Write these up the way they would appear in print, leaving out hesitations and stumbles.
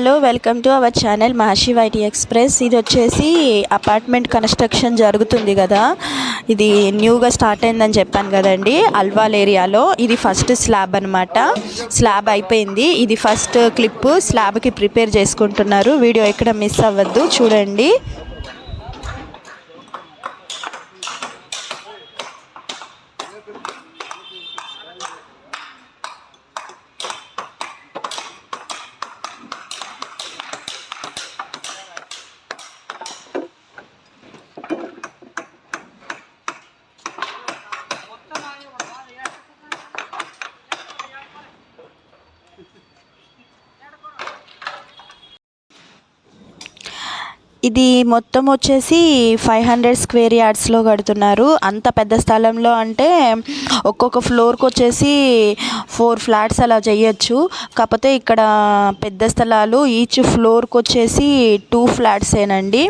Hello welcome to our channel Maharshi YT express. ఇది వచ్చేసి apartment construction జరుగుతుంది కదా, ఇది న్యూగా స్టార్ట్ అయిందని చెప్పాను కదండి. అల్వాల్ ఏరియాలో ఇది ఫస్ట్ స్లాబ్ అనమాట. స్లాబ్ అయిపోయింది, ఇది ఫస్ట్ క్లిప్. స్లాబ్కి ప్రిపేర్ చేసుకుంటున్నారు. వీడియో ఎక్కడ మిస్ అవ్వద్దు, చూడండి. ఇది మొత్తం వచ్చేసి 500 స్క్వేర్ యార్డ్స్లో కడుతున్నారు. అంత పెద్ద స్థలంలో అంటే ఒక్కొక్క ఫ్లోర్కి వచ్చేసి 4 ఫ్లాట్స్ అలా చేయొచ్చు. కాకపోతే ఇక్కడ పెద్ద స్థలాలు, ఈచ్ ఫ్లోర్కి వచ్చేసి 2 ఫ్లాట్సేనండి.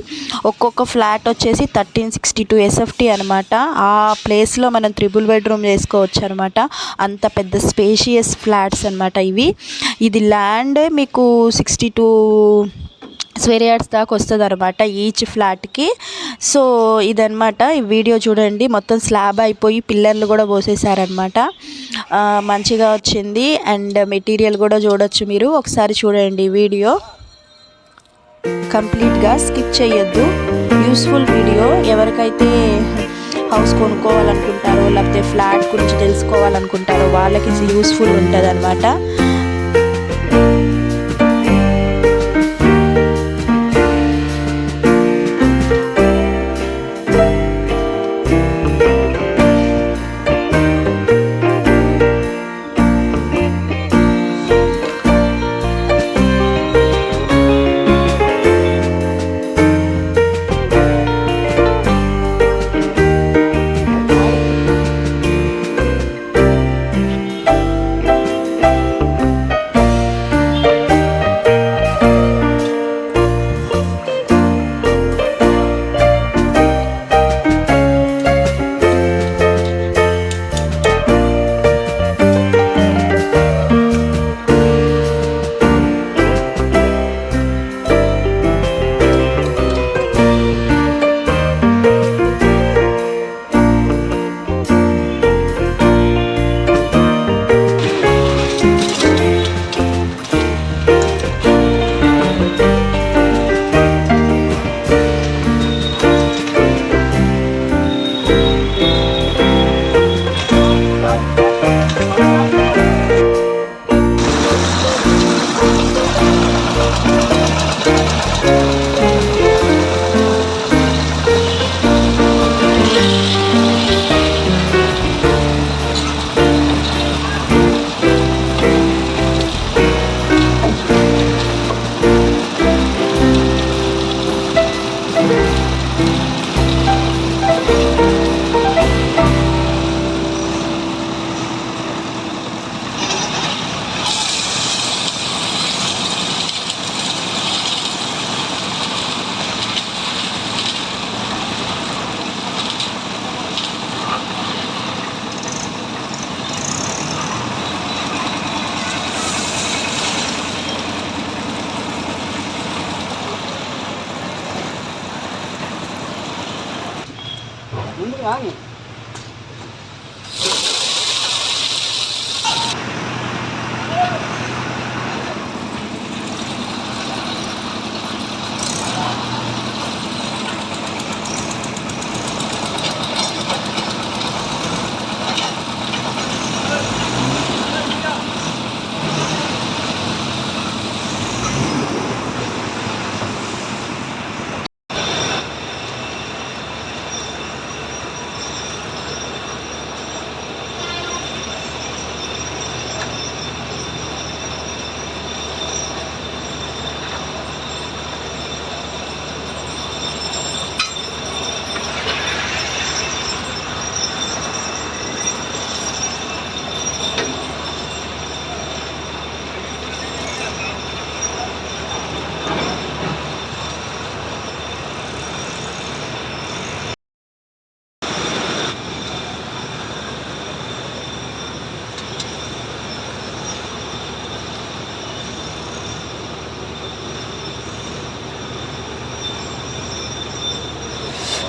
ఒక్కొక్క ఫ్లాట్ వచ్చేసి 1362 SFT అనమాట. ఆ ప్లేస్లో మనం 3 బెడ్రూమ్ చేసుకోవచ్చు అనమాట. అంత పెద్ద స్పేషియస్ ఫ్లాట్స్ అనమాట ఇవి. ఇది ల్యాండ్ మీకు 62 స్క్వేర్ యార్డ్స్ దాకా వస్తుంది అనమాట ఈచ్ ఫ్లాట్కి. సో ఇదనమాట. ఈ వీడియో చూడండి. మొత్తం స్లాబ్ అయిపోయి పిల్లర్లు కూడా పోసేసారనమాట. మంచిగా వచ్చింది. అండ్ మెటీరియల్ కూడా చూడొచ్చు మీరు. ఒకసారి చూడండి వీడియో కంప్లీట్గా, స్కిప్ చేయొద్దు. Useful video. ఎవరికైతే హౌస్ కొనుక్కోవాలనుకుంటారో లేకపోతే ఫ్లాట్ గురించి తెలుసుకోవాలనుకుంటారో వాళ్ళకి యూస్ఫుల్ ఉంటుంది అనమాట.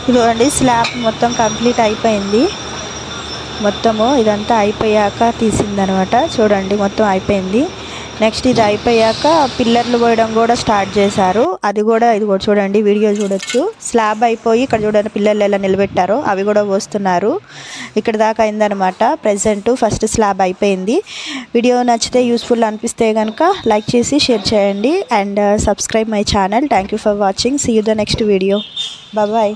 ఇదిగోండి స్లాబ్ మొత్తం కంప్లీట్ అయిపోయింది. మొత్తము ఇదంతా అయిపోయాక తీసిందనమాట. చూడండి మొత్తం అయిపోయింది. నెక్స్ట్ ఇది అయిపోయాక పిల్లర్లు పోయడం కూడా స్టార్ట్ చేశారు. అది కూడా ఇది కూడా చూడండి, వీడియో చూడొచ్చు. స్లాబ్ అయిపోయి ఇక్కడ చూడండి పిల్లర్లు ఎలా నిలబెట్టారో అవి కూడా పోస్తున్నారు. ఇక్కడ దాకా అయిందనమాట. ప్రజెంట్ ఫస్ట్ స్లాబ్ అయిపోయింది. వీడియో నచ్చితే యూస్ఫుల్ అనిపిస్తే కనుక లైక్ చేసి షేర్ చేయండి and subscribe my channel. Thank you for watching. See you the next video. Bye.